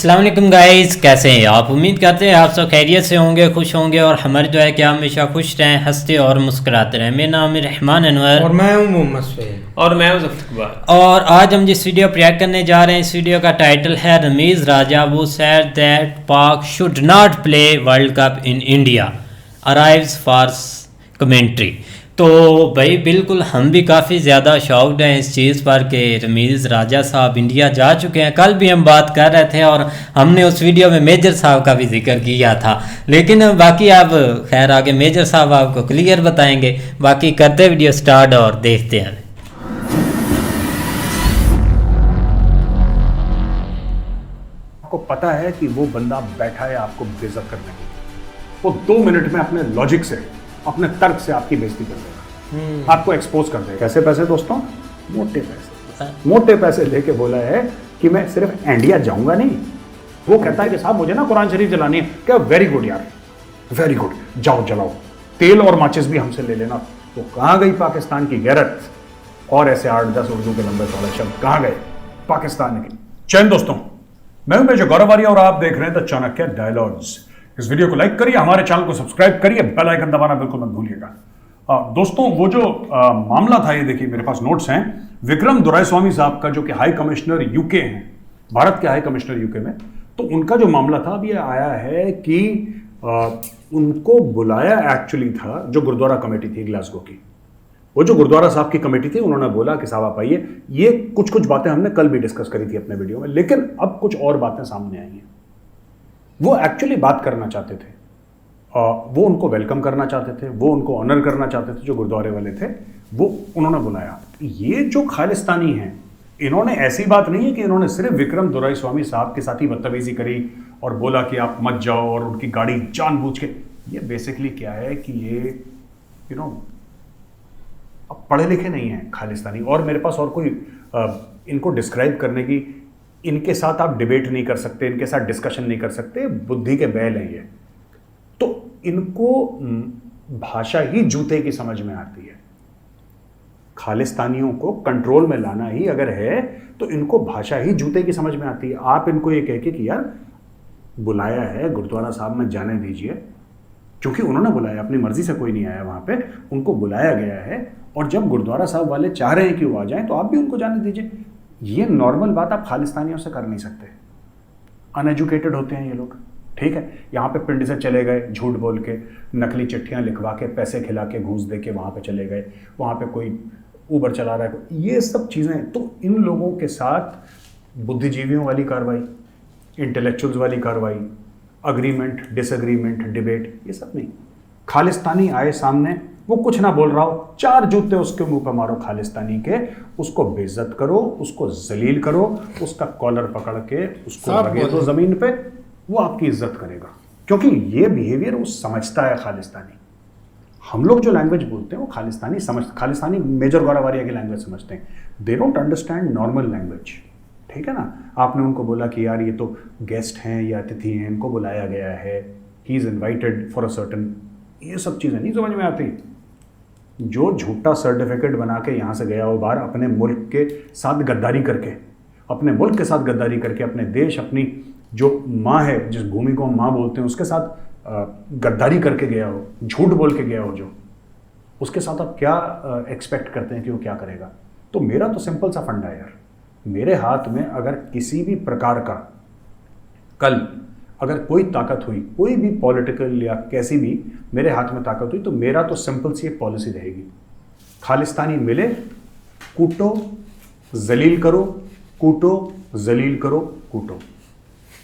अस्सलाम वालेकुम गाइस, कैसे हैं आप। उम्मीद करते हैं आप सब खैरियत से होंगे, खुश होंगे और हमारी दुआ है कि आप हमेशा खुश रहें, हंसते और मुस्कुराते रहें। मेरा नाम है रहमान अनवर और मैं हूं मोहम्मद सुहेल और मैं हूं ज़फ़र इकबाल। और आज हम जिस वीडियो पर रिएक्ट करने जा रहे हैं, इस वीडियो का टाइटल है रमीज़ राजा वो सैड दैट पाक should not play world cup in India arrives for commentary. तो भाई बिल्कुल हम भी काफ़ी ज़्यादा शॉक्ड हैं इस चीज़ पर कि रमीज़ राजा साहब इंडिया जा चुके हैं। कल भी हम बात कर रहे थे और हमने उस वीडियो में मेजर साहब का भी जिक्र किया था, लेकिन बाकी आप खैर आगे मेजर साहब आपको क्लियर बताएंगे। बाकी करते वीडियो स्टार्ट और देखते हैं। आपको पता है कि वो बंदा बैठा है आपको बेइज्जत करने के लिए, वो 2 मिनट में अपने लॉजिक से, अपने तर्क से आपकी बेइज्जती कर देगा, आपको एक्सपोज कर देगा। कैसे पैसे दोस्तों? मोटे पैसे। मोटे पैसे लेके बोला है कि मैं सिर्फ इंडिया जाऊंगा नहीं, वो कहता है कि साहब मुझे ना कुरान शरीफ जलानी है। क्या वेरी गुड यार, वेरी गुड, जाओ जलाओ, तेल और माचिस भी हमसे ले लेना। तो कहां गई पाकिस्तान की गैरत और ऐसे 8-10 उर्दू के लंबे चौड़े शब्द कहां गए पाकिस्तान के? चैन दोस्तों, मैं हूं मेजर गौरव आर्या और आप देख रहे हैं द चाणक्य डायलॉग्स। इस वीडियो को लाइक करिए, हमारे चैनल को सब्सक्राइब करिए, बेल आइकन दबाना बिल्कुल मत भूलिएगा। दोस्तों वो जो मामला था, ये देखिए मेरे पास नोट्स हैं विक्रम दोराईस्वामी साहब का, जो कि हाई कमिश्नर यूके हैं, भारत के हाई कमिश्नर यूके में। तो उनका जो मामला था, अब ये आया है कि उनको बुलाया एक्चुअली था जो गुरुद्वारा कमेटी थी ग्लासगो की। वो जो गुरुद्वारा साहब की कमेटी थी, उन्होंने बोला कि साहब आप आइए। ये कुछ बातें हमने कल भी डिस्कस करी थी अपने वीडियो में, लेकिन अब कुछ और बातें सामने आई हैं। वो एक्चुअली बात करना चाहते थे, वो उनको वेलकम करना चाहते थे, वो उनको ऑनर करना चाहते थे, जो गुरुद्वारे वाले थे वो उन्होंने बुलाया। ये जो खालिस्तानी हैं, इन्होंने ऐसी बात नहीं है कि इन्होंने सिर्फ विक्रम दोराईस्वामी साहब के साथ ही बदतमीजी करी और बोला कि आप मत जाओ और उनकी गाड़ी जानबूझ के। ये बेसिकली क्या है कि ये अब पढ़े लिखे नहीं हैं खालिस्तानी, और मेरे पास और कोई इनको डिस्क्राइब करने की, इनके साथ आप डिबेट नहीं कर सकते, इनके साथ डिस्कशन नहीं कर सकते, बुद्धि के बैल हैं ये। तो इनको भाषा ही जूते की समझ में आती है। खालिस्तानियों को कंट्रोल में लाना ही अगर है तो इनको भाषा ही जूते की समझ में आती है। आप इनको ये कह के कि यार बुलाया है गुरुद्वारा साहब में, जाने दीजिए, क्योंकि उन्होंने बुलाया, अपनी मर्जी से कोई नहीं आया वहां पे, उनको बुलाया गया है। और जब गुरुद्वारा साहब वाले चाह रहे हैं कि वो आ जाएं, तो आप भी उनको जाने दीजिए। ये नॉर्मल बात आप खालिस्तानियों से कर नहीं सकते। अनएजुकेटेड होते हैं ये लोग, ठीक है। यहाँ पे पिंड से चले गए, झूठ बोल के, नकली चिट्ठियाँ लिखवा के, पैसे खिला के, घूस दे के वहाँ पे चले गए, वहाँ पे कोई ऊबर चला रहा है, ये सब चीज़ें। तो इन लोगों के साथ बुद्धिजीवियों वाली कार्रवाई, इंटेलेक्चुअल्स वाली कार्रवाई, अग्रीमेंट, डिसएग्रीमेंट, डिबेट, ये सब नहीं। खालिस्तानी आए सामने, वो कुछ ना बोल रहा हो, 4 जूते उसके मुंह पर मारो खालिस्तानी के, उसको बेइज्जत करो, उसको जलील करो, उसका कॉलर पकड़ के उसको रगड़ दो जमीन पे, वो आपकी इज्जत करेगा। क्योंकि ये बिहेवियर वो समझता है खालिस्तानी। हम लोग जो लैंग्वेज बोलते हैं वो खालिस्तानी मेजर गौरव आर्या की लैंग्वेज समझते हैं। They don't understand normal language, ठीक है ना। आपने उनको बोला कि यार ये तो गेस्ट हैं या अतिथि हैं, इनको बुलाया गया है, he is invited for a certain, ये सब चीज़ें नहीं समझ में आती। जो झूठा सर्टिफिकेट बना के यहाँ से गया हो बाहर, अपने मुल्क के साथ गद्दारी करके, अपने मुल्क के साथ गद्दारी करके, अपने देश, अपनी जो माँ है, जिस भूमि को हम माँ बोलते हैं, उसके साथ गद्दारी करके गया हो, झूठ बोल के गया हो, जो उसके साथ आप क्या एक्सपेक्ट करते हैं कि वो क्या करेगा? तो मेरा तो सिंपल सा फंडा है यार, मेरे हाथ में अगर किसी भी प्रकार का कल अगर कोई ताकत हुई, कोई भी पॉलिटिकल या कैसी भी मेरे हाथ में ताकत हुई, तो मेरा तो सिंपल सी एक पॉलिसी रहेगी, खालिस्तानी मिले, कूटो, जलील करो, कूटो, जलील करो, कूटो,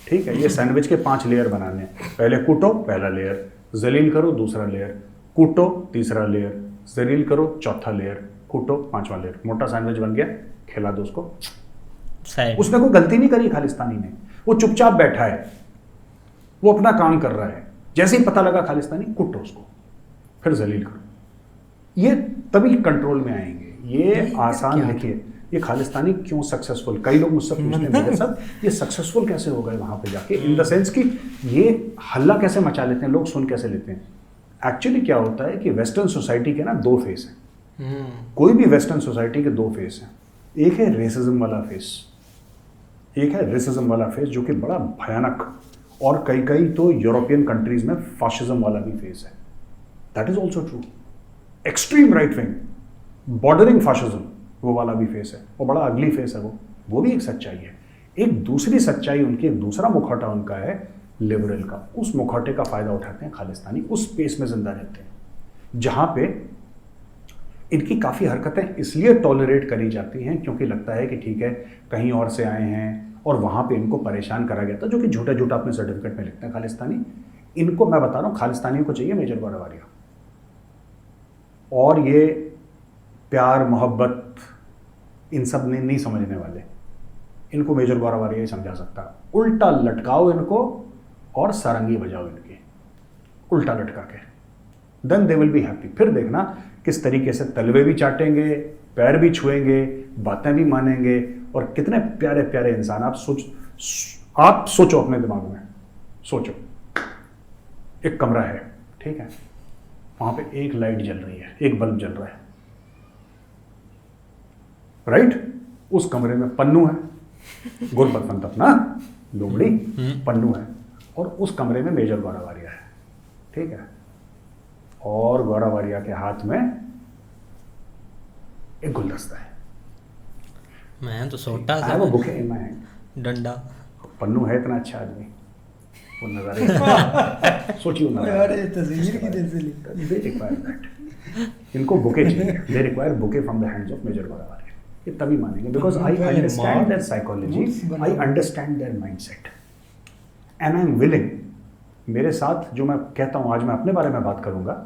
ठीक है। ये सैंडविच के 5 लेयर बनाने हैं। पहले कूटो, पहला लेयर, जलील करो, दूसरा लेयर, कूटो, तीसरा लेयर, जलील करो, चौथा लेयर, कूटो, 5वां लेयर। मोटा सैंडविच बन गया, खिला दो उसको। उसने कोई गलती नहीं करी खालिस्तानी ने, वो चुपचाप बैठा है, वो अपना काम कर रहा है। जैसे ही पता लगा खालिस्तानी, कुटो उसको, फिर जलील करो। ये तभी कंट्रोल में आएंगे। ये आसान देखिए, ये खालिस्तानी क्यों सक्सेसफुल, कई लोग मुझसे पूछते हैं मेरे साथ, ये सक्सेसफुल कैसे हो गए वहां पे जाके, इन द सेंस कि ये हल्ला कैसे मचा लेते हैं, लोग सुन कैसे लेते हैं। एक्चुअली क्या होता है कि वेस्टर्न सोसाइटी के ना 2 फेस हैं। कोई भी वेस्टर्न सोसाइटी के 2 फेस हैं। एक है रेसिज्म वाला फेस, एक है रेसिज्म वाला फेस जो कि बड़ा भयानक, और कई कई तो यूरोपियन कंट्रीज में फाशिज्म वाला भी फेस है, that is also true. Extreme right wing, bordering fascism, वो वाला भी फेस है, वो बड़ा अगली फेस है, वो भी एक सच्चाई है। एक दूसरी सच्चाई उनकी, एक दूसरा मुखौटा उनका है लिबरल का। उस मुखौटे का फायदा उठाते हैं खालिस्तानी, उस स्पेस में जिंदा रहते हैं जहां पे इनकी काफ़ी हरकतें इसलिए टॉलरेट करी जाती हैं क्योंकि लगता है कि ठीक है कहीं और से आए हैं और वहाँ पे इनको परेशान करा गया था, जो कि झूठा झूठा अपने सर्टिफिकेट में लिखते हैं खालिस्तानी। इनको मैं बता रहा हूँ, खालिस्तानियों को चाहिए मेजर गौरवारिया, और ये प्यार मोहब्बत इन सब नहीं समझने वाले, इनको मेजर गौरवारिया ही समझा सकता। उल्टा लटकाओ इनको और सारंगी बजाओ इनकी, उल्टा लटका के, then they will be happy. फिर देखना किस तरीके से तलवे भी चाटेंगे, पैर भी छुएंगे, बातें भी मानेंगे, और कितने प्यारे प्यारे इंसान। आप सोचो अपने दिमाग में, सोचो एक कमरा है, ठीक है, वहां पे एक लाइट जल रही है, एक बल्ब जल रहा है, राइट? उस कमरे में पन्नू है, गुरबत अपना लोमड़ी पन्नू है, और उस कमरे में मेजर गौरवारिया है, ठीक है, और गौरवारिया के हाथ में एक गुलदस्ता है। मैं तो सोटा सा वो बुके इन माय हैंड, डंडा। पन्नू है इतना अच्छा आदमी, वो नजारे सोचिए नजारे, तस्वीर की तस्वीर दे रिक्वायर दैट। इनको बुके चाहिए, they require bouquet from the hands of major Gaurav Arya. ये तभी मानेंगे, because I understand their psychology, I understand their mindset, and I am willing. मेरे साथ जो मैं कहता हूँ, आज मैं अपने बारे में बात करूँगा,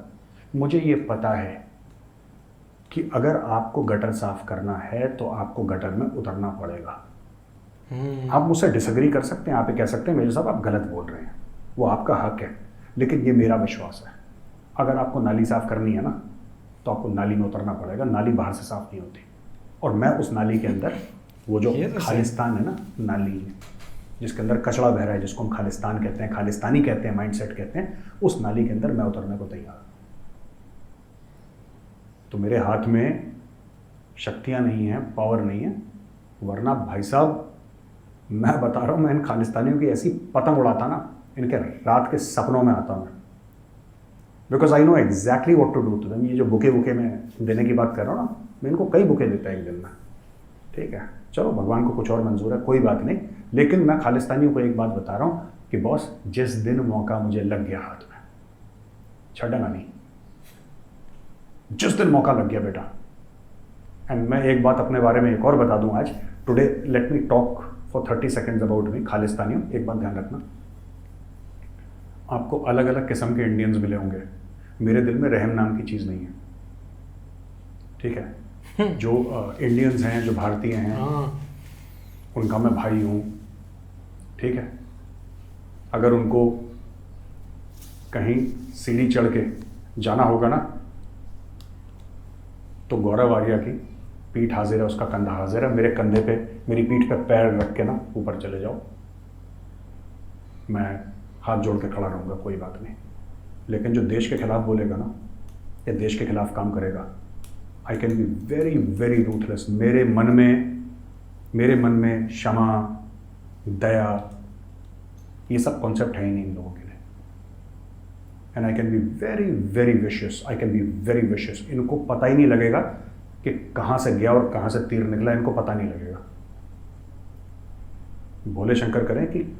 मुझे ये पता है कि अगर आपको गटर साफ करना है तो आपको गटर में उतरना पड़ेगा। आप मुझसे डिसएग्री कर सकते हैं, आप ये कह सकते हैं मेरे साहब आप गलत बोल रहे हैं, वो आपका हक है, लेकिन ये मेरा विश्वास है, अगर आपको नाली साफ करनी है ना तो आपको नाली में उतरना पड़ेगा। नाली बाहर से साफ नहीं होती, और मैं उस नाली के अंदर, वो जो खालिस्तान है ना, नाली है जिसके अंदर कचड़ा बह रहा है, जिसको हम खालिस्तान कहते हैं, खालिस्तानी कहते हैं, माइंडसेट कहते हैं, उस नाली के अंदर मैं उतरने को तैयार हूँ। तो मेरे हाथ में शक्तियाँ नहीं हैं, पावर नहीं है, वरना भाई साहब मैं बता रहा हूँ, मैं इन खालिस्तानियों की ऐसी पतंग उड़ाता ना, इनके रात के सपनों में आता मैं, because I know exactly what to do to them. ये जो बुके में देने की बात कर रहा हूँ ना, मैं इनको कई बुके देता है एक दिन में, ठीक है, चलो भगवान को कुछ और मंजूर है, कोई बात नहीं, लेकिन मैं खालिस्तानियों को एक बात बता रहा हूँ कि बॉस, जिस दिन मौका मुझे लग गया हाथ में, छड़ना नहीं, जिस दिन मौका लग गया बेटा। एंड मैं एक बात अपने बारे में एक और बता दूं आज, today let me talk for 30 seconds about me. खालिस्तानियों, एक बात ध्यान रखना, आपको अलग अलग किस्म के इंडियंस मिले होंगे, मेरे दिल में रहम नाम की चीज़ नहीं है, ठीक है? जो इंडियंस हैं, जो भारतीय हैं, उनका मैं भाई हूँ, ठीक है? अगर उनको कहीं सीढ़ी चढ़ के जाना होगा ना, तो गौरव आर्या की पीठ हाजिर है, उसका कंधा हाजिर है, मेरे कंधे पे, मेरी पीठ पे पैर रख के ना ऊपर चले जाओ, मैं हाथ जोड़ के खड़ा रहूँगा, कोई बात नहीं। लेकिन जो देश के खिलाफ बोलेगा ना, या देश के खिलाफ काम करेगा, I can be very very ruthless. मेरे मन में क्षमा, दया, ये सब कॉन्सेप्ट है ही नहीं इन लोगों के लिए। And I can be very very vicious, I can be very vicious. इनको पता ही नहीं लगेगा कि कहाँ से गया और कहाँ से तीर निकला, इनको पता नहीं लगेगा। भोले शंकर करें कि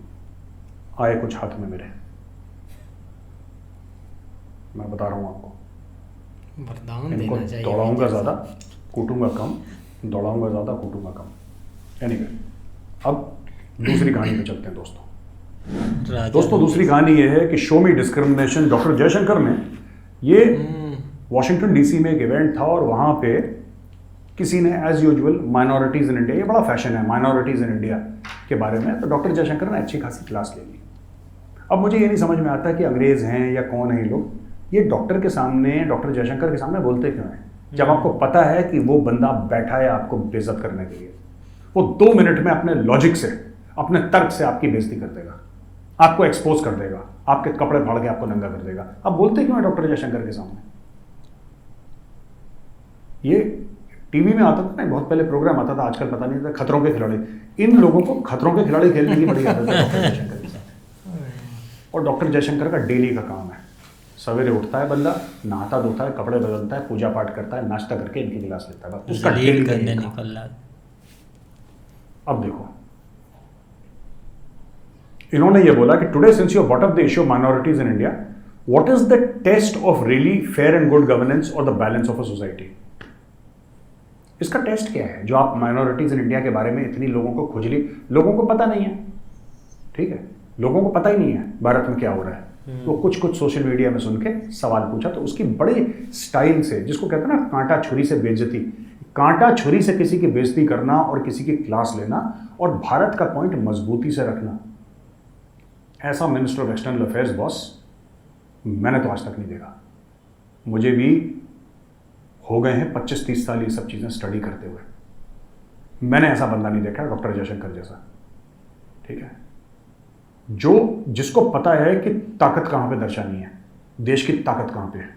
आए कुछ हाथ में मेरे, मैं बता रहा हूँ आपको, वरदान इनको देना चाहिए। दौड़ाऊंगा ज़्यादा, कूटूंगा कम, दौड़ाऊंगा ज़्यादा, कूटूंगा कम। एनीवे, अब दूसरी कहानी पे चलते हैं दोस्तों। दूसरी कहानी ये है कि शो मी डिस्क्रिमिनेशन। डॉक्टर जयशंकर ने, ये वॉशिंगटन डीसी में एक इवेंट था, और वहाँ पे किसी ने as usual minorities in India, ये बड़ा फैशन है माइनॉरिटीज़ इन इंडिया के बारे में, तो डॉक्टर जयशंकर ने अच्छी खासी क्लास ले ली। अब मुझे ये नहीं समझ में आता कि अंग्रेज़ हैं या कौन है ये लोग, ये डॉक्टर के सामने, डॉक्टर जयशंकर के सामने बोलते क्यों हैं, जब आपको पता है कि वो बंदा बैठा है आपको बेइज्जत करने के लिए। वो 2 मिनट में अपने लॉजिक से, अपने तर्क से आपकी बेइज्जती कर देगा, आपको एक्सपोज कर देगा, आपके कपड़े फाड़ के आपको नंगा कर देगा। अब बोलते क्यों है डॉक्टर जयशंकर के सामने? ये टीवी में आता था ना, बहुत पहले प्रोग्राम आता था, आजकल पता नहीं था, खतरों के खिलाड़ी। इन लोगों को खतरों के खिलाड़ी खेलने की बड़ी आदत है डॉक्टर जयशंकर के साथ। और डॉक्टर जयशंकर का डेली का काम है, सवेरे उठता है बंदा, नहाता धोता है, कपड़े बदलता है, पूजा पाठ करता है, नाश्ता करके इनकी गिलास लेता है, उसका डेली करने निकल रहा। अब देखो, इन्होंने ये बोला कि today since you brought up the issue of minorities in India, what is the test of really fair and good governance और the balance of a society. इसका टेस्ट क्या है जो आप माइनॉरिटीज इन इंडिया के बारे में इतनी लोगों को खुजली, लोगों को पता नहीं है, ठीक है, लोगों को पता ही नहीं है भारत में क्या हो रहा है। तो कुछ कुछ सोशल मीडिया में सुन के सवाल पूछा, तो उसकी बड़े स्टाइल से, जिसको कहते हैं ना कांटा छुरी से बेइज्जती, कांटा छुरी से किसी की बेइज्जती करना और किसी की क्लास लेना और भारत का पॉइंट मजबूती से रखना, ऐसा minister of external affairs boss मैंने तो आज तक नहीं देखा। मुझे भी हो गए हैं 25-30 साल ये सब चीज़ें स्टडी करते हुए, मैंने ऐसा बंदा नहीं देखा डॉक्टर जयशंकर जैसा, ठीक है, जो जिसको पता है कि ताकत कहां पे दर्शानी है, देश की ताकत कहां पे है,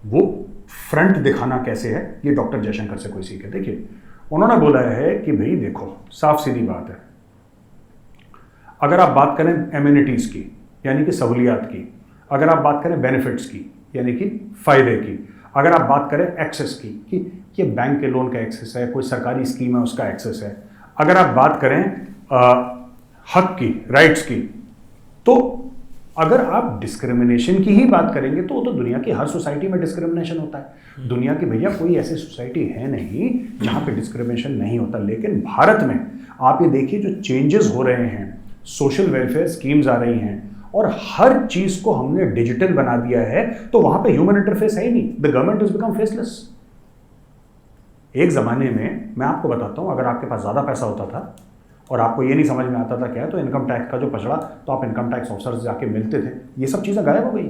वो फ्रंट दिखाना कैसे है, ये डॉक्टर जयशंकर से कोई सीखे। देखिए, उन्होंने बोला है कि भाई देखो, साफ सीधी बात है, अगर आप बात करें एमिनिटीज की यानी कि सहूलियात की, अगर आप बात करें बेनिफिट्स की यानी कि फायदे की, अगर आप बात करें एक्सेस की कि ये बैंक के लोन का एक्सेस है, कोई सरकारी स्कीम है उसका एक्सेस है, अगर आप बात करें हक की, राइट्स की, तो अगर आप डिस्क्रिमिनेशन की ही बात करेंगे तो दुनिया की हर सोसाइटी में डिस्क्रिमिनेशन होता है। दुनिया की भैया कोई ऐसी सोसाइटी है नहीं जहां पे डिस्क्रिमिनेशन नहीं होता। लेकिन भारत में आप ये देखिए जो चेंजेस हो रहे हैं, सोशल वेलफेयर स्कीम्स आ रही हैं और हर चीज को हमने डिजिटल बना दिया है, तो वहां पे ह्यूमन इंटरफेस है ही नहीं। The government is become faceless. एक जमाने में मैं आपको बताता हूं, अगर आपके पास ज्यादा पैसा होता था और आपको ये नहीं समझ में आता था क्या है, तो इनकम टैक्स का जो पचड़ा, तो आप इनकम टैक्स ऑफिसर से जाके मिलते थे, ये सब चीजें गायब हो गई।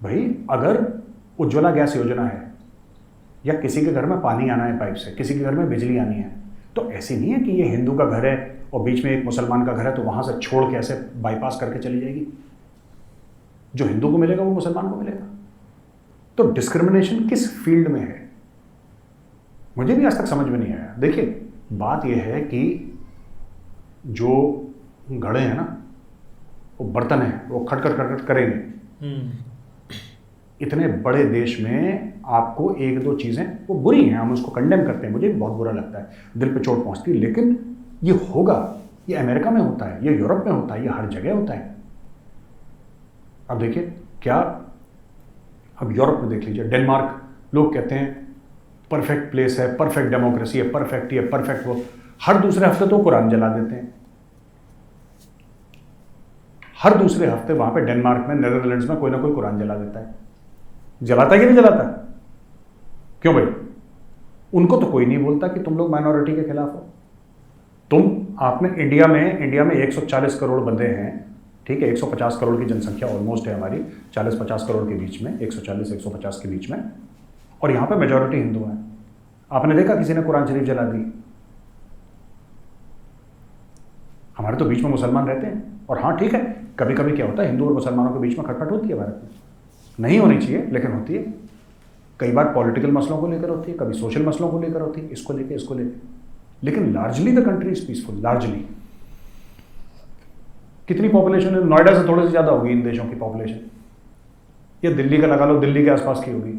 भाई अगर उज्ज्वला गैस योजना है या किसी के घर में पानी आना है पाइप से, किसी के घर में बिजली आनी है, तो ऐसे नहीं है कि ये हिंदू का घर है और बीच में एक मुसलमान का घर है तो वहां से छोड़ के ऐसे बाईपास करके चली जाएगी। जो हिंदू को मिलेगा वो मुसलमान को मिलेगा। तो डिस्क्रिमिनेशन किस फील्ड में है, मुझे भी आज तक समझ में नहीं आया। देखिए, बात यह है कि जो घड़े हैं ना, वो बर्तन है, वो खटखट खटखट करेंगे। इतने बड़े देश में आपको एक दो चीजें वो बुरी हैं, हम उसको कंडेम करते हैं, मुझे भी बहुत बुरा लगता है, दिल पे चोट पहुंचती है, लेकिन ये होगा, ये अमेरिका में होता है, ये यूरोप में होता है, ये हर जगह होता है। अब देखिए क्या, अब यूरोप में देख लीजिए, डेनमार्क, लोग कहते हैं परफेक्ट प्लेस है, परफेक्ट डेमोक्रेसी है, परफेक्ट ये, परफेक्ट वो, हर दूसरे हफ्ते तो कुरान जला देते हैं। हर दूसरे हफ्ते वहां पे डेनमार्क में, नेदरलैंड्स में कोई ना कोई कुरान जला देता है। जलाता है कि नहीं जलाता? क्यों भाई? उनको तो कोई नहीं बोलता कि तुम लोग माइनॉरिटी के खिलाफ हो। आपने इंडिया में 140 करोड़ बंदे हैं, ठीक है, 150 करोड़ की जनसंख्या ऑलमोस्ट है हमारी, 40-50 करोड़ के बीच में, 140-150 के बीच में, और यहां पे मेजॉरिटी हिंदू हैं। आपने देखा किसी ने कुरान शरीफ जला दी? हमारे तो बीच में मुसलमान रहते हैं, और हाँ ठीक है, कभी कभी क्या होता है, हिंदू और मुसलमानों के बीच में खटपट होती है भारत में, नहीं होनी चाहिए लेकिन होती है। कई बार पॉलिटिकल मसलों को लेकर होती है, कभी सोशल मसलों को लेकर होती है, इसको लेकर, लेकिन largely the country is peaceful. Largely कितनी पॉपुलेशन है? नोएडा से थोड़ी सी ज्यादा होगी इन देशों की पॉपुलेशन, या दिल्ली का लगा लो, दिल्ली के आसपास की होगी।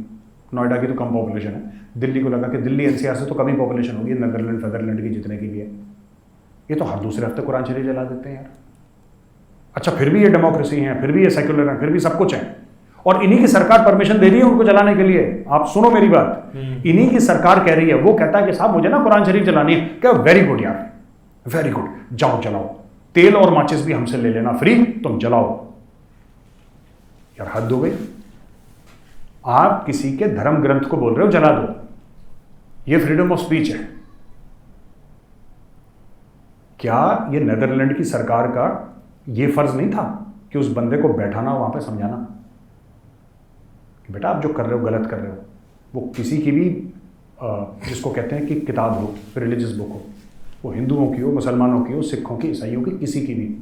नोएडा की तो कम पॉपुलेशन है, दिल्ली को लगा के, दिल्ली एनसीआर से तो कम ही पॉपुलेशन होगी, नेदरलैंड फेदरलैंड की जितने की भी है। ये तो हर दूसरे हफ्ते कुरान शरीफ जला देते हैं यार। अच्छा, फिर भी ये डेमोक्रेसी है, फिर भी ये सेक्युलर है, फिर भी सब कुछ है, और इन्हीं की सरकार परमिशन दे रही है उनको जलाने के लिए। आप सुनो मेरी बात, इन्हीं की सरकार कह रही है, वो कहता है कि साहब मुझे ना कुरान शरीफ जलानी है, क्या वेरी गुड यार, वेरी गुड, जाओ जलाओ, तेल और माचिस भी हमसे ले लेना फ्री, तुम जलाओ। यार हद हो गई। आप किसी के धर्म ग्रंथ को बोल रहे हो जला दो, ये फ्रीडम ऑफ स्पीच है क्या? ये नेदरलैंड की सरकार का ये फर्ज नहीं था कि उस बंदे को बैठाना, वहां पे समझाना कि बेटा आप जो कर रहे हो गलत कर रहे हो? वो किसी की भी जिसको कहते हैं कि किताब हो, रिलीजियस बुक हो, वो हिंदुओं की हो, मुसलमानों की हो, सिखों की, ईसाइयों की, किसी की भी,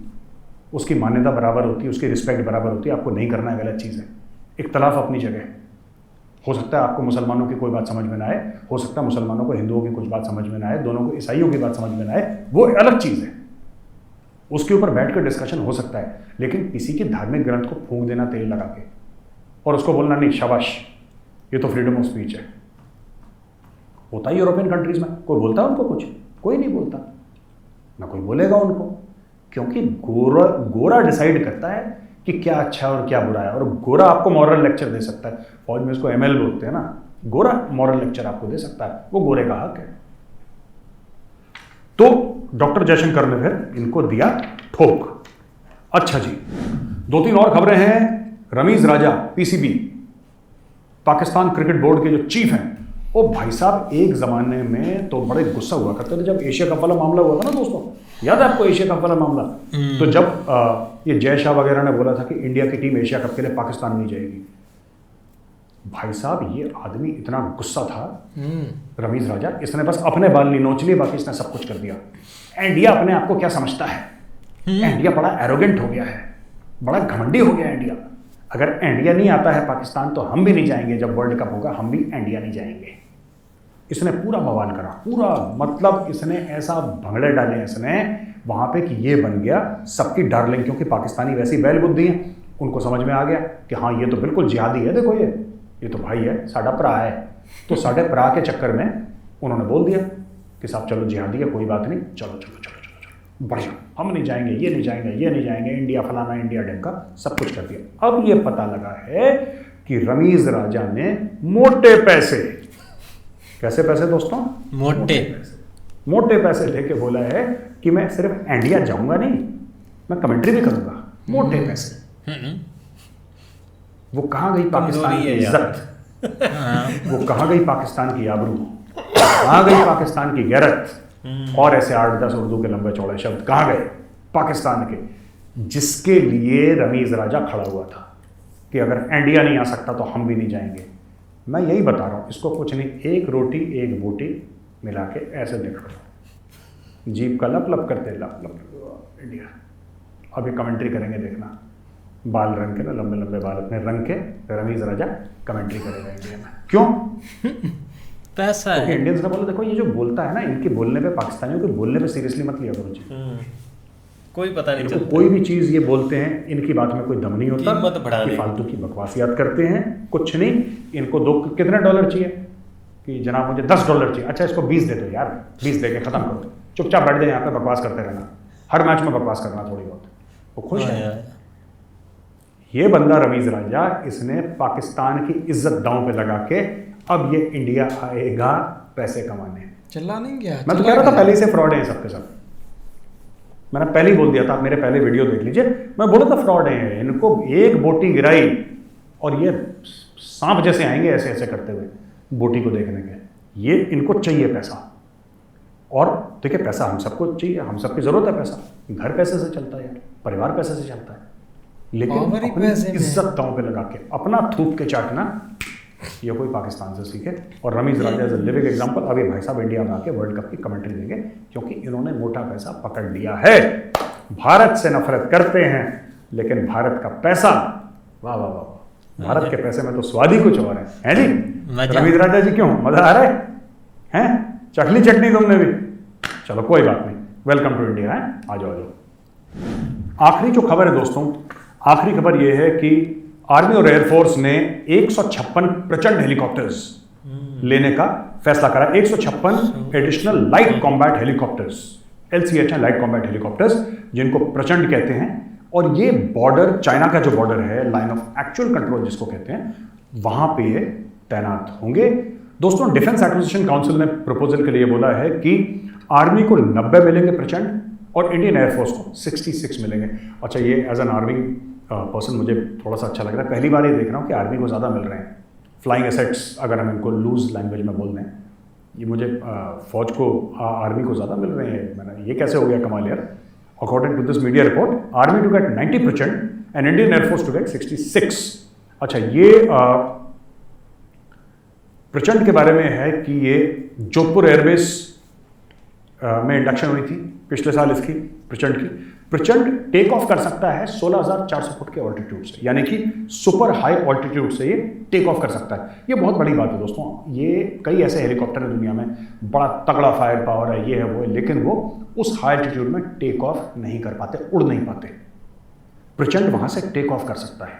उसकी मान्यता बराबर होती है, उसकी रिस्पेक्ट बराबर होती है। आपको नहीं करना है, गलत चीज़ है। इख्तलाफ अपनी जगह है, हो सकता है आपको मुसलमानों की कोई बात समझ में ना आए, हो सकता है मुसलमानों को हिंदुओं की कुछ बात समझ में ना आए, दोनों को ईसाइयों की बात समझ में ना आए, वो अलग चीज़ है, उसके ऊपर बैठकर डिस्कशन हो सकता है। लेकिन किसी की धार्मिक ग्रंथ को फूंक देना तेल लगा के और उसको बोलना नहीं शाबाश, ये तो फ्रीडम ऑफ स्पीच है, होता है यूरोपियन कंट्रीज में। कोई बोलता है उनको कुछ? कोई नहीं बोलता, ना कोई बोलेगा उनको, क्योंकि गोरा डिसाइड करता है कि क्या अच्छा है और क्या बुरा है। और गोरा आपको मॉरल लेक्चर दे सकता है, फौज में इसको एमएल बोलते हैं ना, गोरा मॉरल लेक्चर आपको दे सकता है, वो गोरे का हक है। तो डॉक्टर जयशंकर ने फिर इनको दिया ठोक। अच्छा जी, 2-3 और खबरें हैं। रमीज राजा पीसीबी, पाकिस्तान क्रिकेट बोर्ड के जो चीफ हैं, वो भाई साहब एक जमाने में तो बड़े गुस्सा हुआ करते थे जब एशिया कप वाला मामला हुआ था ना दोस्तों, याद है आपको एशिया कप वाला मामला? तो जब ये जय शाह वगैरह ने बोला था कि इंडिया की टीम एशिया कप के लिए पाकिस्तान नहीं जाएगी, भाई साहब ये आदमी इतना गुस्सा था रमीज राजा, इसने बस अपने बाल नहीं नोच लिए, बाकी इसने सब कुछ कर दिया। इंडिया अपने आप को क्या समझता है? इंडिया बड़ा एरोगेंट हो गया है, बड़ा घमंडी हो गया इंडिया। अगर इंडिया नहीं आता है पाकिस्तान तो हम भी नहीं जाएंगे, जब वर्ल्ड कप होगा हम भी इंडिया नहीं जाएंगे। इसने पूरा बवाल करा, पूरा मतलब इसने ऐसा भंगड़े डाले इसने वहां पे कि ये बन गया सबकी डार्लिंग, क्योंकि पाकिस्तानी वैसी बैल बुद्धि है, उनको समझ में आ गया कि हाँ ये तो बिल्कुल जिहादी है, देखो ये तो भाई है, साडा भरा है। तो साडे भरा के चक्कर में उन्होंने बोल दिया कि साहब चलो जिहादी है, कोई बात नहीं, चलो चलो चलो चलो चलो बढ़िया, हम नहीं जाएंगे, ये नहीं जाएंगे, ये नहीं जाएंगे, इंडिया फलाना इंडिया ढंका, सब कुछ कर दिया। अब ये पता लगा है कि रमीज राजा ने मोटे पैसे, कैसे पैसे दोस्तों? मोटे पैसे लेके बोला है कि मैं सिर्फ इंडिया जाऊंगा नहीं, मैं कमेंट्री भी करूंगा, मोटे पैसे। वो कहाँ गई पाकिस्तान की इज्जत, वो कहाँ गई पाकिस्तान की आबरू, कहाँ गई पाकिस्तान की गैरत, और ऐसे 8-10 उर्दू के लंबे चौड़े शब्द कहाँ गए पाकिस्तान के, जिसके लिए रमीज राजा खड़ा हुआ था कि अगर इंडिया नहीं आ सकता तो हम भी नहीं जाएंगे। मैं यही बता रहा हूँ, इसको कुछ नहीं, एक रोटी एक बोटी मिला के ऐसे देख लो, जीप का लप लप करते लप लप इंडिया। अभी कमेंट्री करेंगे देखना, बाल रंग के ना, लंबे लंबे बाल अपने रंग के रमीज राजा कमेंट्री करेगा इंडिया में। क्यों? पैसा है। इंडियंस ने बोला देखो ये जो बोलता है ना, इनके बोलने पे, पाकिस्तानियों के बोलने पे सीरियसली मत लिया करो जी, कोई पता नहीं चलता, कोई भी चीज़ ये बोलते हैं इनकी बात में कोई दम नहीं होता, कीमत बढ़ा ये फालतू की बकवासियात करते हैं, कुछ नहीं। इनको कितने डॉलर चाहिए कि जनाब मुझे $10 चाहिए, अच्छा इसको 20 दे दो यार, 20 दे के खत्म करो, चुपचाप बैठ जाए यहाँ पे, बकवास करते रहना, हर मैच में बकवास करना थोड़ी बहुत, वो खुश है। ये बंदा रमीज राजा, इसने पाकिस्तान की इज्जत दांव पे लगा के अब ये इंडिया आएगा पैसे कमाने। चला नहीं गया, मैं तो कह रहा था पहले से फ्रॉड है सबके सब, मैंने पहले ही बोल दिया था, आप मेरे पहले वीडियो देख लीजिए, मैं बोला था फ्रॉड है। इनको एक बोटी गिराई और ये सांप जैसे आएंगे ऐसे ऐसे करते हुए बोटी को देखने के, ये इनको चाहिए पैसा। और देखिए पैसा हम सबको चाहिए, हम सबकी जरूरत है पैसा, घर पैसे से चलता है यार, परिवार पैसे से चलता है, लेकिन अपनी इज्जत दांव पे लगा के अपना थूक के चाटना, ये कोई पाकिस्तान से सीखे। और रमीज राजा इज अ लिविंग एग्जांपल। अभी भाई साहब इंडिया में आके वर्ल्ड कप की कमेंट्री देंगे, क्योंकि इन्होंने मोटा पैसा पकड़ लिया है। भारत से नफरत करते हैं, लेकिन भारत का पैसा, वाह वाह वाह, भारत के पैसे में तो स्वाद ही कुछ और है जी। रमीज राजा जी क्यों मजा आ रहा है? चखली चटनी तुमने भी, चलो कोई बात नहीं, वेलकम टू इंडिया है, आ जाओ आ जाओ। आखिरी जो खबर है दोस्तों, आखिरी खबर यह है कि आर्मी और एयरफोर्स ने 156 प्रचंड हेलीकॉप्टर्स लेने का फैसला करा। 156 additional light combat helicopters, LCH है, लाइट कॉम्बैट हेलीकॉप्टर्स, जिनको प्रचंड कहते हैं। और ये बॉर्डर, चाइना का जो बॉर्डर है, लाइन ऑफ एक्चुअल कंट्रोल जिसको कहते हैं, वहां पे ये तैनात होंगे। दोस्तों डिफेंस एक्विजिशन काउंसिल ने प्रपोजल के लिए बोला है कि आर्मी को 90 मिलेंगे प्रचंड और इंडियन एयरफोर्स को 66 मिलेंगे। अच्छा, ये एज एन आर्मी पर्सन मुझे थोड़ा सा अच्छा लग रहा है, पहली बार ये देख रहा हूँ कि आर्मी को ज़्यादा मिल रहे हैं फ्लाइंग एसेट्स, अगर हम इनको लूज लैंग्वेज में बोल दें, ये मुझे फौज को, आर्मी को ज़्यादा मिल रहे हैं। मैंने ये कैसे हो गया कमाल यार। According to this media report, army to get 90% and Indian air force to get 66। अच्छा, ये प्रचंड के बारे में है कि ये जोधपुर एयरबेस में इंडक्शन हुई थी पिछले साल इसकी, प्रचंड की। प्रचंड टेक ऑफ कर सकता है 16,400 फुट के ऑल्टीट्यूड से, यानी कि सुपर हाई ऑल्टीट्यूड से ये टेक ऑफ कर सकता है। ये बहुत बड़ी बात है दोस्तों। ये कई ऐसे हेलीकॉप्टर है दुनिया में, बड़ा तगड़ा फायर पावर है, ये है वो है, लेकिन वो उस हाई एल्टीट्यूड में टेक ऑफ नहीं कर पाते, उड़ नहीं पाते। प्रचंड वहां से टेक ऑफ कर सकता है,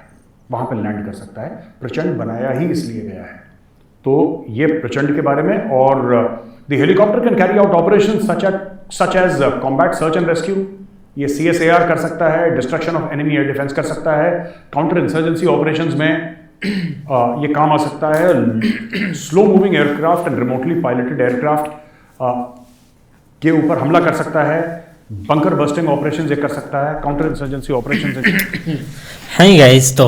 वहां पर लैंड कर सकता है। प्रचंड बनाया ही इसलिए गया है। तो ये प्रचंड के बारे में। और the helicopter can carry out operation such as combat search and rescue. ये CSAR कर सकता है, destruction of enemy air defence कर सकता है, काउंटर इंसर्जेंसी ऑपरेशंस में ये काम आ सकता है। Slow moving aircraft and remotely piloted aircraft के ऊपर हमला कर सकता है। बंकर बस्टिंग ऑपरेशंस ये कर सकता है, काउंटर इंसर्जेंसी ऑपरेशंस। हाँ गाइस, तो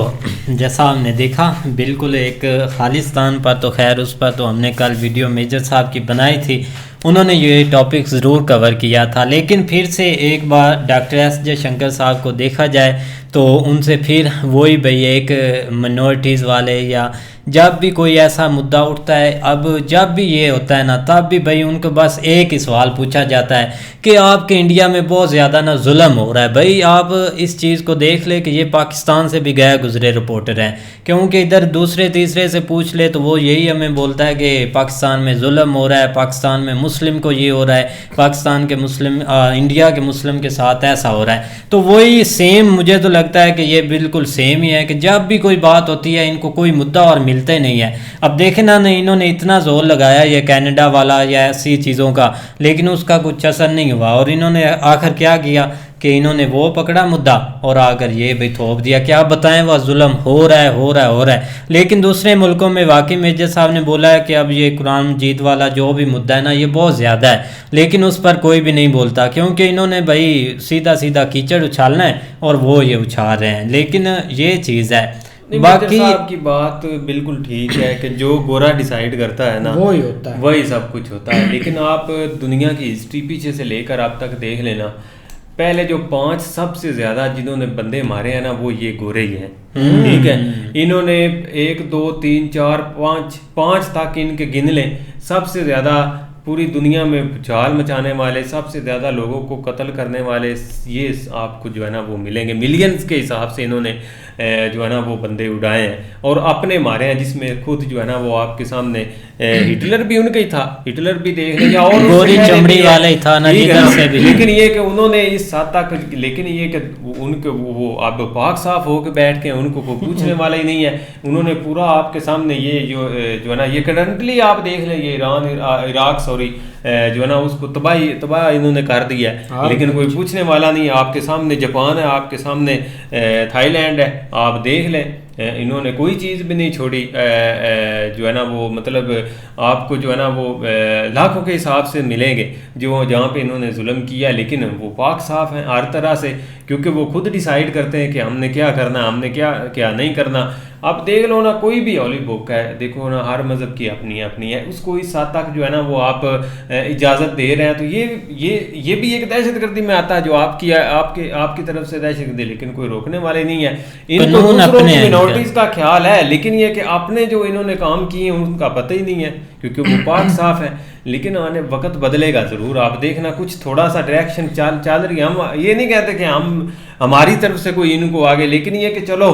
जैसा हमने देखा बिल्कुल एक खालिस्तान पर, तो खैर उस पर तो हमने कल वीडियो मेजर साहब की बनाई थी, उन्होंने ये टॉपिक ज़रूर कवर किया था। लेकिन फिर से एक बार डॉक्टर एस जयशंकर साहब को देखा जाए तो उनसे फिर वही भाई एक मिनॉरिटीज़ वाले, या जब भी कोई ऐसा मुद्दा उठता है, अब जब भी ये होता है ना, तब भी भाई उनको बस एक ही सवाल पूछा जाता है कि आपके इंडिया में बहुत ज़्यादा ना जुल्म हो रहा है। भाई आप इस चीज़ को देख ले कि ये पाकिस्तान से भी गया गुजरे रिपोर्टर हैं, क्योंकि इधर दूसरे तीसरे से पूछ ले तो वो यही हमें बोलता है कि पाकिस्तान में जुल्म हो रहा है, पाकिस्तान में मुस्लिम को ये हो रहा है, पाकिस्तान के मुस्लिम इंडिया के मुस्लिम के साथ ऐसा हो रहा है। तो वही सेम मुझे तो लगता है कि ये बिल्कुल सेम ही है कि जब भी कोई बात होती है इनको कोई मुद्दा और मिलता ही नहीं है। अब देखे ना, नहीं इन्होंने इतना जोर लगाया ये कनाडा वाला या ऐसी चीज़ों का, लेकिन उसका कुछ असर नहीं हुआ। और इन्होंने आखिर क्या किया कि इन्होंने वो पकड़ा मुद्दा और आकर ये भी थोप दिया कि आप बताएं वह जुल्म हो रहा है, हो रहा है, हो रहा है। लेकिन दूसरे मुल्कों में वाकई मेजर साहब ने बोला है कि अब ये कुरान मजीद वाला जो भी मुद्दा है ना, ये बहुत ज़्यादा है, लेकिन उस पर कोई भी नहीं बोलता, क्योंकि इन्होंने भाई सीधा सीधा कीचड़ उछालना है और वो ये उछाल रहे हैं। लेकिन ये चीज़ है, बाकी आपकी बात बिल्कुल ठीक है कि जो गोरा डिसाइड करता है ना वही होता है, वही सब कुछ होता है। लेकिन आप दुनिया की हिस्ट्री पीछे से लेकर आप तक देख लेना, पहले जो 5 सबसे ज्यादा जिन्होंने बंदे मारे हैं ना, वो ये गोरे ही हैं। ठीक है, इन्होंने 1 2 3 4 5 तक इनके गिन लें। सबसे ज्यादा पूरी दुनिया में भूचाल मचाने वाले, सबसे ज़्यादा लोगों को कत्ल करने वाले ये आपको जो है ना वो मिलेंगे। मिलियंस के हिसाब से इन्होंने जो है ना वो बंदे उड़ाए हैं और अपने मारे हैं, जिसमें खुद जो है ना वो आपके सामने हिटलर भी उनका ही था। हिटलर भी देख लें, और गोरी चमड़ी वाला ही था ना, लेकिन ये कि उन्होंने इस हद तक, लेकिन ये कि उनके वो अब पाक साफ होकर बैठ के उनको कोई पूछने वाला ही नहीं है। उन्होंने पूरा आपके सामने ये जो है ना, ये करंटली आप देख लें, ये ईरान इराक सॉरी जो है ना उसको तबाह इन्होंने कर दिया है, लेकिन कोई पूछने वाला नहीं है। आपके सामने जापान है, आपके सामने थाईलैंड है, आप देख लें, इन्होंने कोई चीज़ भी नहीं छोड़ी। जो है ना वो मतलब आपको जो है ना वो लाखों के हिसाब से मिलेंगे जो जहाँ पे इन्होंने जुल्म किया, लेकिन वो पाक साफ हैं हर तरह से, क्योंकि वो खुद डिसाइड करते हैं कि हमने क्या करना, हमने क्या क्या नहीं करना। अब देख लो ना, कोई भी हॉली बुक है, देखो ना, हर मज़हब की अपनी अपनी है, उसको इस हद तक जो है ना वो आप इजाज़त दे रहे हैं, तो ये भी एक दहशतगर्दी में आता है जो आपकी तरफ से दहशतगर्दी, लेकिन कोई रोकने वाले नहीं है। इनको दूसरों की मिनॉरिटीज़ का ख्याल है, लेकिन ये कि अपने जो इन्होंने काम किए हैं उनका पता ही नहीं है, क्योंकि वो पाक साफ है। लेकिन आने वक्त बदलेगा ज़रूर, आप देखना कुछ थोड़ा सा डायरेक्शन चल रही है। हम ये नहीं कहते कि हमारी तरफ से कोई इनको आगे, लेकिन ये कि चलो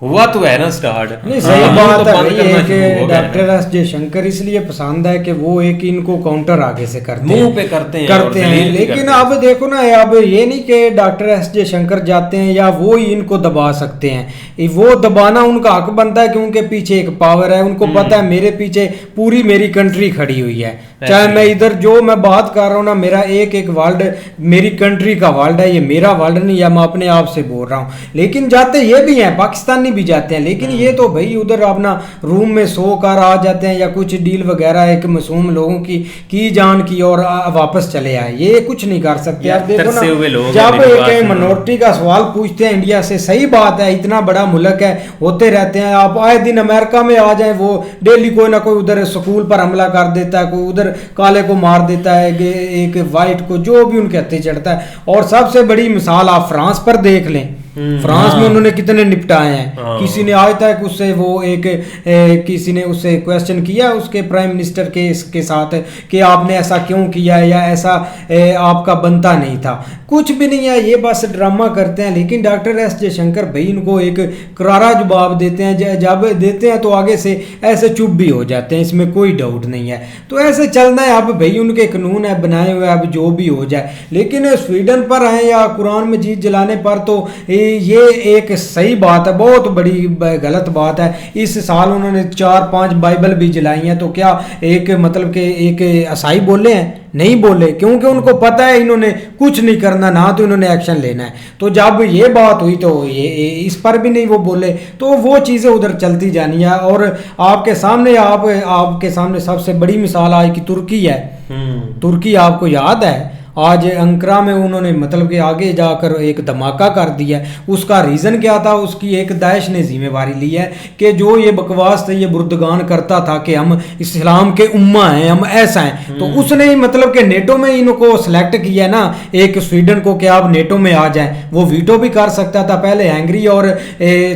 हुआ तो है ना स्टार्ट। नहीं, सही बात है कि डॉक्टर एस जयशंकर इसलिए पसंद है कि वो एक इनको काउंटर आगे से मुंह पे करते हैं। लेकिन अब देखो ना, अब ये नहीं कि डॉक्टर एस जयशंकर जाते हैं या वो ही इनको दबा सकते हैं, वो दबाना उनका हक बनता है, क्योंकि पीछे एक पावर है, उनको पता है मेरे पीछे पूरी मेरी कंट्री खड़ी हुई है। चाहे मैं इधर जो मैं बात कर रहा हूँ ना, मेरा एक वर्ल्ड मेरी कंट्री का वर्ल्ड है, ये मेरा वर्ल्ड नहीं है, मैं अपने आप से बोल रहा हूँ। लेकिन जाते ये भी हैं, पाकिस्तानी भी जाते हैं, लेकिन ये तो भाई उधर अपना रूम में सो कर आ जाते हैं, या कुछ डील वगैरह एक मासूम लोगों की जान की और वापस चले आए, ये कुछ नहीं कर सकते। आप देखो ना, जब एक मिनॉरिटी का सवाल पूछते हैं इंडिया से, सही बात है, इतना बड़ा मुल्क है, होते रहते हैं। आप आए दिन अमेरिका में आ जाए, वो डेली कोई ना कोई उधर स्कूल पर हमला कर देता है, कोई उधर काले को मार देता है, एक वाइट को, जो भी उनके हत्थे चढ़ता है। और सबसे बड़ी मिसाल आप फ्रांस पर देख लें, फ्रांस में उन्होंने कितने निपटाए हैं। हाँ। किसी ने आज तक उससे वो किसी ने उससे क्वेश्चन किया उसके प्राइम मिनिस्टर के साथ कि आपने ऐसा क्यों किया या ऐसा आपका बनता नहीं था, कुछ भी नहीं है, ये बस ड्रामा करते हैं। लेकिन डॉक्टर एस जयशंकर भाई इनको एक करारा जवाब देते हैं, जब देते हैं तो आगे से ऐसे चुप भी हो जाते हैं, इसमें कोई डाउट नहीं है। तो ऐसे चलना है, अब भाई उनके कानून है बनाए हुए, अब जो भी हो जाए। लेकिन स्वीडन पर है या कुरान मजीद जलाने पर तो ये एक सही बात है, बहुत बड़ी गलत बात है। इस साल उन्होंने 4-5 बाइबल भी जलाई हैं, तो क्या एक मतलब के एक ईसाई बोले हैं? नहीं बोले, क्योंकि उनको पता है इन्होंने कुछ नहीं करना, ना तो इन्होंने एक्शन लेना है। तो जब ये बात हुई तो ये इस पर भी नहीं वो बोले, तो वो चीज़ें उधर चलती जानी है। और आपके सामने सबसे बड़ी मिसाल आज की तुर्की है। तुर्की आपको याद है आज अंकरा में उन्होंने मतलब कि आगे जाकर एक धमाका कर दिया। उसका रीज़न क्या था? उसकी एक दाइश ने जिम्मेवारी ली है कि जो ये बकवास थे, ये बुर्दगान करता था कि हम इस्लाम के उम्मा हैं, हम ऐसा हैं, तो उसने मतलब कि नेटो में इनको सेलेक्ट किया ना, एक स्वीडन को, कि आप नेटो में आ जाएं। वो वीटो भी कर सकता था पहले, हैंगरी और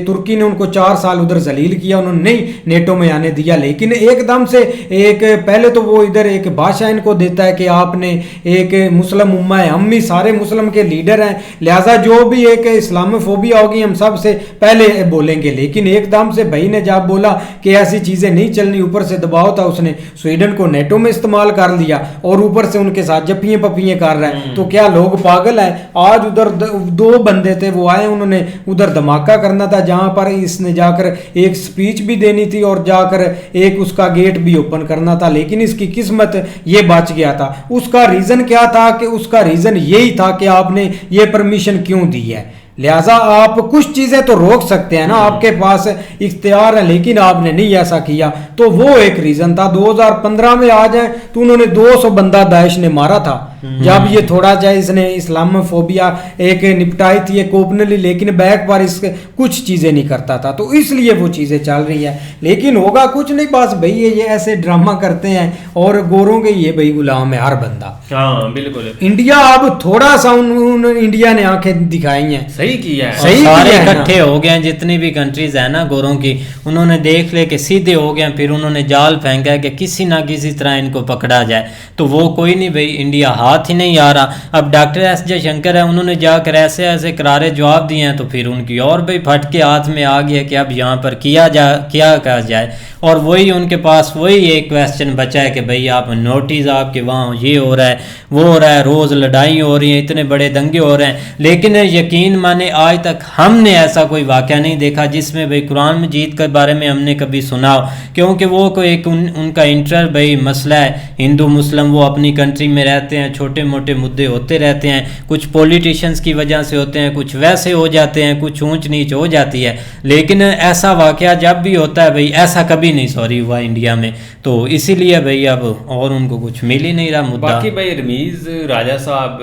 तुर्की ने उनको 4 साल उधर जलील किया, उन्होंने नहीं नेटो में आने दिया। लेकिन एकदम से एक पहले तो वो इधर एक भाषा इनको देता है कि आपने एक मुस्लिम उम्मा है, हम भी सारे मुस्लिम के लीडर हैं, लिहाजा जो भी एक इस्लामोफोबिया होगी हम सबसे पहले बोलेंगे। लेकिन एकदम से भाई ने जब बोला कि ऐसी चीज़ें नहीं चलनी, ऊपर से दबाव था, उसने स्वीडन को नेटो में इस्तेमाल कर लिया और ऊपर से उनके साथ जपियाँ पपियाँ कर रहे हैं। तो क्या लोग पागल हैं? आज उधर 2 बंदे थे, वो आए, उन्होंने उधर धमाका करना था, जहाँ पर इसने जाकर एक स्पीच भी देनी थी और जाकर एक उसका गेट भी ओपन करना था। लेकिन इसकी किस्मत ये बच गया था। उसका रीज़न क्या था? कि उसका रीजन यही था कि आपने ये परमिशन क्यों दी है। लिहाजा आप कुछ चीजें तो रोक सकते हैं ना, आपके पास इख्तियार है, लेकिन आपने नहीं ऐसा किया, तो वो एक रीजन था। 2015 में आ जाए तो उन्होंने 200 बंदा दाइश ने मारा था, जब ये थोड़ा जाए इसने इस्लामोफोबिया एक निपटाई थी एक ओपनली, लेकिन बैक पर इसके कुछ चीजें नहीं करता था, तो इसलिए वो चीजें चल रही है। लेकिन होगा कुछ नहीं, बस भाई ये ऐसे ड्रामा करते हैं और गोरों के ये भाई गुलाम है हर बंदा। हाँ बिल्कुल। इंडिया अब थोड़ा सा इंडिया ने आंखें दिखाई हैं, सही किया है, सही सारे इकट्ठे हो गए, जितनी भी कंट्रीज है ना गोरों की, उन्होंने देख ले के सीधे हो गए, फिर उन्होंने जाल फेंका है कि किसी ना किसी तरह इनको पकड़ा जाए। तो वो कोई नहीं भाई, इंडिया हाथ ही नहीं आ रहा। अब डॉक्टर एस जयशंकर है, उन्होंने जाकर ऐसे ऐसे करारे जवाब दिए हैं, तो फिर उनकी और भाई फट के हाथ में आ गया कि अब यहाँ पर क्या कहा जाए। और वही उनके पास वही एक क्वेश्चन बचा है कि भाई आप नोटिस, आपके वहाँ ये हो रहा है वो हो रहा है, रोज़ लड़ाई हो रही है, इतने बड़े दंगे हो रहे हैं। लेकिन यकीन माने आज तक हमने ऐसा कोई वाक़या नहीं देखा जिसमें भाई कुरान मजीद के बारे में हमने कभी सुना हो, क्योंकि वो कोई एक उनका इंटर भाई मसला है, हिंदू मुस्लिम वो अपनी कंट्री में रहते हैं, छोटे मोटे मुद्दे होते रहते हैं, कुछ पॉलिटिशियंस की वजह से होते हैं, कुछ वैसे हो जाते हैं, कुछ ऊंच नीच हो जाती है। लेकिन ऐसा वाक़या जब भी होता है भाई, ऐसा कभी नहीं हुआ इंडिया में, तो इसीलिए भाई अब और उनको कुछ मिल ही नहीं रहा मुद्दा। बाकी भाई रमीज राजा साहब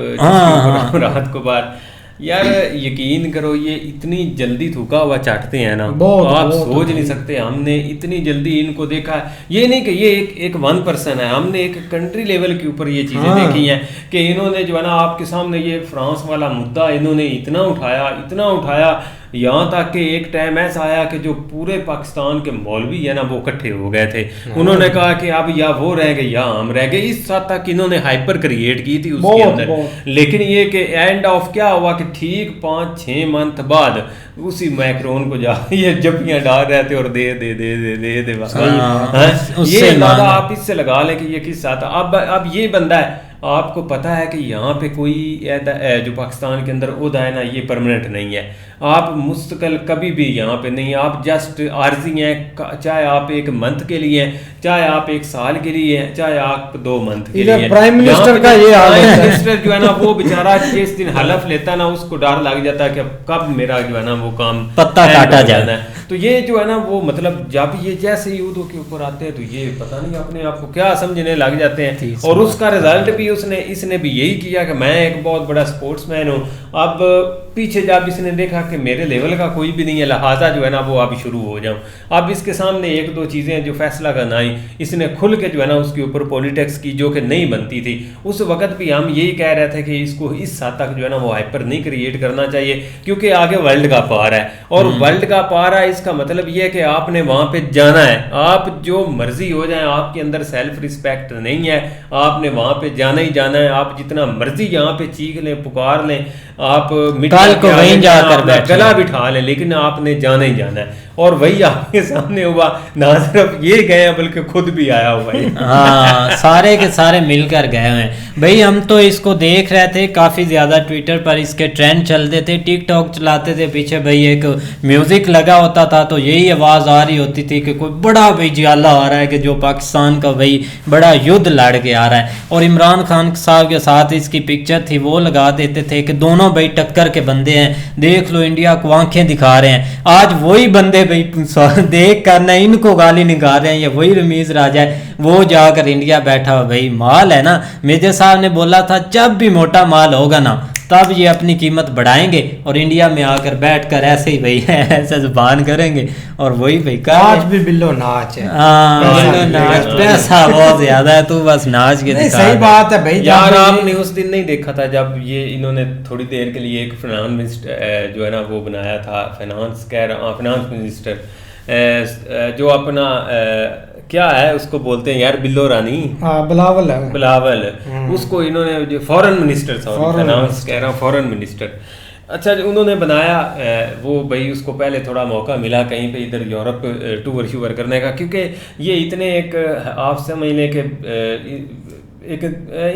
रात को बार यार यकीन करो, ये इतनी जल्दी थूका हुआ चाटते हैं ना, आप सोच नहीं सकते। हमने इतनी जल्दी इनको देखा है, ये नहीं कि ये एक 1% है, हमने एक कंट्री लेवल के ऊपर ये चीज़ें देखी हैं कि इन्होंने जो है ना आपके सामने ये फ्रांस वाला मुद्दा इन्होंने इतना उठाया, यहाँ तक कि एक टाइम ऐसा आया कि जो पूरे पाकिस्तान के मौलवी है ना वो इकट्ठे हो गए थे। उन्होंने कहा कि अब या वो रह गए या हम रह गए, इस हद तक इन्होंने हाइपर क्रिएट की थी उसके अंदर। लेकिन ये कि एंड ऑफ क्या हुआ कि ठीक 5-6 मंथ बाद उसी मैक्रोन को जा ये जपियां डाल रहे थे और दे ये ज़्यादा आप इससे लगा लें कि ये किस साथ। अब ये बंदा है, आपको पता है कि यहाँ पे कोई जो पाकिस्तान के अंदर ओहदा है ना ये परमानेंट नहीं है, आप मुस्तकिल कभी भी यहाँ पे नहीं, आप जस्ट आर्जी हैं, चाहे आप 1 मंथ के लिए हैं, चाहे आप 1 साल के लिए हैं, चाहे आप 2 मंथ के लिए। प्राइम मिनिस्टर का ये हाल है, प्राइम मिनिस्टर जो है ना वो बेचारा जिस दिन हलफ लेता है ना उसको डर लग जाता है कि कब मेरा जो है ना वो काम पत्ता काटा जाना है। तो ये जो है ना वो मतलब जब ये जैसे युद्धों के ऊपर आते हैं तो ये पता नहीं अपने आप को क्या समझने लग जाते हैं, और उसका रिजल्ट भी इसने भी यही किया कि मैं एक बहुत बड़ा स्पोर्ट्समैन हूँ। अब पीछे जब इसने देखा कि मेरे लेवल का कोई भी नहीं है, लिहाजा जो है ना वो अभी शुरू हो जाऊं। अब इसके सामने एक दो चीज़ें जो फैसला करना आई, इसने खुल के जो है ना उसके ऊपर पॉलिटिक्स की जो कि नहीं बनती थी। उस वक्त भी हम यही कह रहे थे कि इसको इस हद तक जो है ना वो हाइपर नहीं क्रिएट करना चाहिए, क्योंकि आगे वर्ल्ड का पार है, और वर्ल्ड का पार है इसका मतलब ये है कि आपने वहाँ पे जाना है। आप जो मर्जी हो जाए, आपके अंदर सेल्फ रिस्पेक्ट नहीं है, आपने वहाँ पे जाना ही जाना है। आप जितना मर्जी यहाँ पे चीख लें, पुकार लें, आप कल को वहीं जाकर बैठे, गला बिठा लें, लेकिन आपने जाना ही जाना है। और वही आपके सामने हुआ, ना सिर्फ ये गए हैं बल्कि खुद भी आया हुआ है। हाँ, सारे के सारे मिलकर गए हुए हैं भाई। हम तो इसको देख रहे थे, काफ़ी ज़्यादा ट्विटर पर इसके ट्रेंड चलते थे, टिकटॉक चलाते थे, पीछे भाई एक म्यूज़िक लगा होता था तो यही आवाज़ आ रही होती थी कि कोई बड़ा भाई जियाला आ रहा है कि जो पाकिस्तान का भाई बड़ा युद्ध लड़ के आ रहा है। और इमरान खान साहब के साथ इसकी पिक्चर थी, वो लगा देते थे कि दोनों भाई टक्कर के बंदे हैं, देख लो इंडिया को आंखें दिखा रहे हैं। आज वही बंदे भाई देख कर ना इनको गाली निकाल रहे हैं, ये वही रमीज राजा है, वो जाकर इंडिया बैठा हुआ। भाई माल है ना, मेजर साहब ने बोला था जब भी मोटा माल होगा ना तब ये अपनी कीमत बढ़ाएंगे और इंडिया में आकर बैठकर ऐसे ही भाई ऐसे जुबान करेंगे। और वही भाई आज भी बिल्लो नाच है। हाँ, बिल्लो नाच, पैसा बहुत ज्यादा है, तू बस नाच के दिखा। सही बात है भाई। यार आपने उस दिन नहीं देखा था जब ये इन्होंने थोड़ी देर के लिए एक फाइनेंस मिनिस्टर जो है ना वो बनाया था, फाइनेंस मिनिस्टर जो अपना क्या है उसको बोलते हैं यार, बिल्लो रानी, बिलावल है, बिलावल, उसको इन्होंने जो फॉरेन मिनिस्टर, फाइनेंस कह रहा हूँ, फॉरेन मिनिस्टर, अच्छा उन्होंने बनाया। वो भाई उसको पहले थोड़ा मौका मिला कहीं पे इधर यूरोप टूर श्यूर करने का, क्योंकि ये इतने एक आप समझ लें कि एक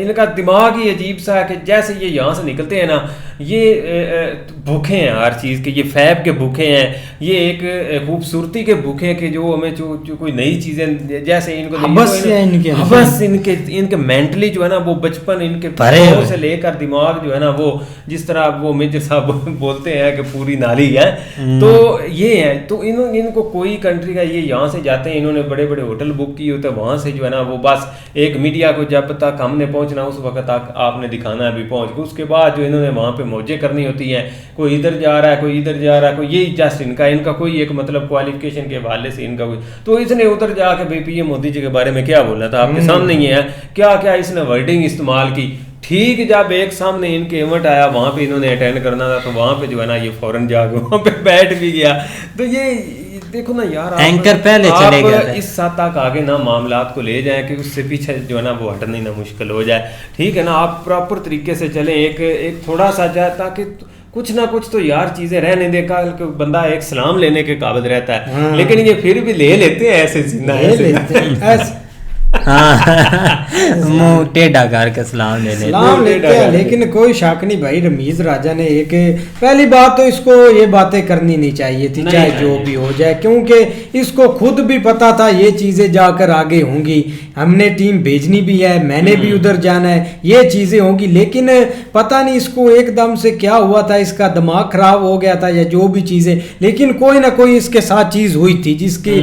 इनका दिमाग ही अजीब सा है कि जैसे ये यहाँ से निकलते हैं ना, ये भूखे हैं हर चीज़ के, ये फैब के भूखे हैं, ये एक खूबसूरती के भूखे हैं कि जो हमें जो कोई नई चीज़ें जैसे इनको बस इनके मेंटली जो है ना वो बचपन इनके से लेकर दिमाग जो है ना वो जिस तरह वो मेजर साहब बोलते हैं कि पूरी नाली है, तो ये है। तो इनको कोई कंट्री का ये यहाँ से जाते हैं, इन्होंने बड़े बड़े होटल बुक किए होते हैं, वहाँ से जो है ना वो बस एक मीडिया को जब तक हमने पहुंचना उस वक्त तक आपने दिखाना है, अभी पहुंच गए। उसके बाद जो इन्होंने वहाँ पे मौजें करनी होती हैं, कोई इधर जा रहा है, कोई इधर जा रहा है, कोई यही जस्ट इनका कोई एक मतलब क्वालिफिकेशन के हवाले से इनका कोई, तो इसने उधर जाके भाई पीएम मोदी जी के बारे में क्या बोला था आपके सामने ही है, क्या क्या इसने वर्डिंग इस्तेमाल की। ठीक जब एक सामने इनके इवेंट आया, वहाँ पे इन्होंने अटेंड करना था, तो वहाँ पे जो है ना ये फौरन जाके वहाँ पे बैठ भी गया। तो ये देखो ना यार, एंकर पहले चले गए इस साथ तक आगे ना मामलात को ले जाएं कि उससे पीछे जो है ना वो हटना ही ना मुश्किल हो जाए। ठीक है ना, आप प्रॉपर तरीके से चलें, एक थोड़ा सा जाए ताकि कुछ ना कुछ तो यार चीजें रहने दे का बंदा एक सलाम लेने के काबिल रहता है। लेकिन ये फिर भी ले लेते हैं ऐसे सीना मुंह टेढ़ा करके सलाम लेते हैं। लेकिन कोई शक नहीं भाई, रमीज राजा ने एक पहली बात तो इसको ये बातें करनी नहीं चाहिए थी, चाहे जो भी हो जाए, क्योंकि इसको खुद भी पता था ये चीजें जाकर आगे होंगी, हमने टीम भेजनी भी है, मैंने भी उधर जाना है, ये चीजें होंगी। लेकिन पता नहीं इसको एकदम से क्या हुआ था, इसका दिमाग खराब हो गया था या जो भी चीजें, लेकिन कोई ना कोई इसके साथ चीज हुई थी जिसकी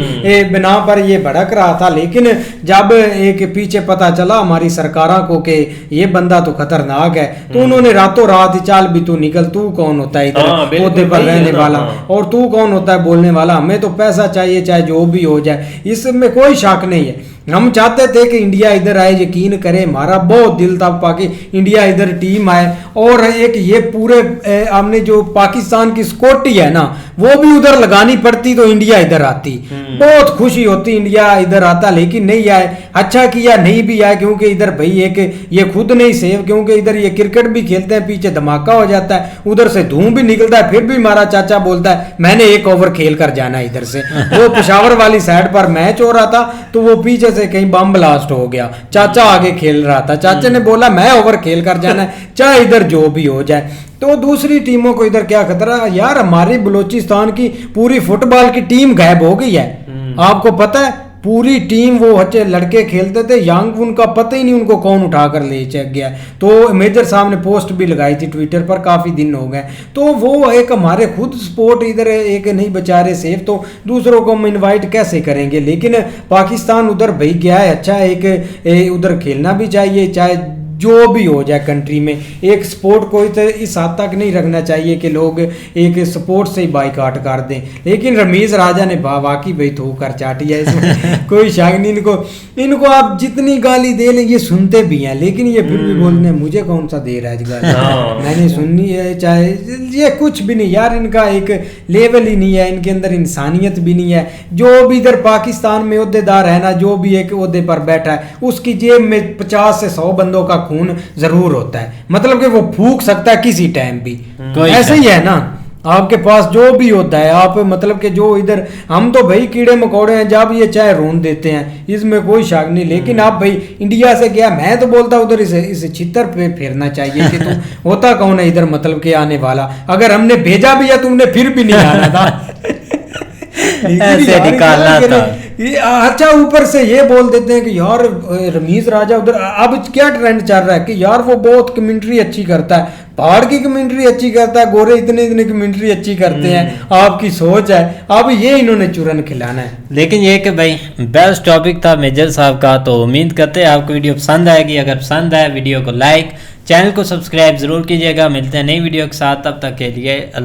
बिना पर ये भड़क रहा था। लेकिन जब एक पीछे पता चला हमारी सरकारों को कि ये बंदा तो खतरनाक है, तो उन्होंने रातों रात चाल भी तू निकल, तू कौन होता है इधर ओहदे पर रहने वाला, और तू कौन होता है बोलने वाला, हमें तो पैसा चाहिए चाहे जो भी हो जाए, इसमें कोई शक नहीं है। हम चाहते थे कि इंडिया इधर आए, यकीन करें हमारा बहुत दिल था पाकि इंडिया इधर टीम आए, और एक ये पूरे हमने जो पाकिस्तान की सिक्योरिटी है ना वो भी उधर लगानी पड़ती तो इंडिया इधर आती, बहुत खुशी होती इंडिया इधर आता। लेकिन नहीं आए, अच्छा किया नहीं भी आए, क्योंकि इधर भाई एक ये खुद नहीं सेव, क्योंकि इधर ये क्रिकेट भी खेलते हैं, पीछे धमाका हो जाता है, उधर से धूम भी निकलता है, फिर भी हमारा चाचा बोलता है मैंने एक ओवर खेल कर जाना है इधर से। वो पेशावर वाली साइड पर मैच हो रहा था तो वो पीछे से कहीं बम ब्लास्ट हो गया, चाचा आगे खेल रहा था, चाचा ने बोला मैं ओवर खेल कर जाना है चाहे इधर जो भी हो जाए। तो दूसरी टीमों को इधर क्या खतरा यार, हमारी बलूचिस्तान की पूरी फुटबॉल की टीम गायब हो गई है, आपको पता है पूरी टीम, वो अच्छे लड़के खेलते थे यंग, उनका पता ही नहीं उनको कौन उठा कर ले चेक गया। तो मेजर साहब ने पोस्ट भी लगाई थी ट्विटर पर, काफ़ी दिन हो गए, तो वो एक हमारे खुद स्पोर्ट इधर एक नहीं बचा रहे सेफ, तो दूसरों को हम इनवाइट कैसे करेंगे। लेकिन पाकिस्तान उधर भाई गया है, अच्छा एक उधर खेलना भी चाहिए, चाहे जो भी हो जाए कंट्री में। एक स्पोर्ट को इस हद तक नहीं रखना चाहिए कि लोग एक स्पोर्ट से ही बाइकाट कर दें। लेकिन रमीज राजा ने वाकई भाई धो कर चाटी है इसमें कोई शक नहीं। इनको आप जितनी गाली दे लें ये सुनते भी हैं, लेकिन ये फिर भी बोलने मुझे कौन सा दे रहा है गाली, मैंने सुननी है। चाहे ये कुछ भी नहीं यार, इनका एक लेवल ही नहीं है, इनके अंदर इंसानियत भी नहीं है। जो भी इधर पाकिस्तान में ओहदेदार है ना, जो भी एक ओहदे पर बैठा है उसकी जेब में 50 से 100 बंदों का खून जरूर होता है, मतलब कि वो फूंक सकता है किसी टाइम भी। ऐसे ही है ना, आपके पास जो भी होता है आप मतलब कि जो इधर हम तो भाई कीड़े मकोड़े हैं, जब ये चाहे रोन देते हैं, इसमें कोई शक नहीं। लेकिन आप भाई इंडिया से गया, मैं तो बोलता उधर इसे छितर पे फेरना चाहिए कि तू होता कौन है इधर मतलब के आने वाला। अगर हमने भेजा भी है तुमने फिर भी नहीं आना था ऐसे निकालना था। अच्छा ऊपर से ये बोल देते हैं कि यार रमीज राजा उधर अब क्या ट्रेंड चल रहा है कि यार वो बहुत कमेंट्री अच्छी करता है, पहाड़ की कमेंट्री अच्छी करता है, गोरे इतने कमेंट्री अच्छी करते हैं, आपकी सोच है। अब ये इन्होंने चूरन खिलाना है। लेकिन ये कि भाई बेस्ट टॉपिक था मेजर साहब का, तो उम्मीद करते हैं आपको वीडियो पसंद आएगी। अगर पसंद आए वीडियो को लाइक, चैनल को सब्सक्राइब जरूर कीजिएगा। मिलते हैं नई वीडियो के साथ, तब तक के लिए अल्लाह।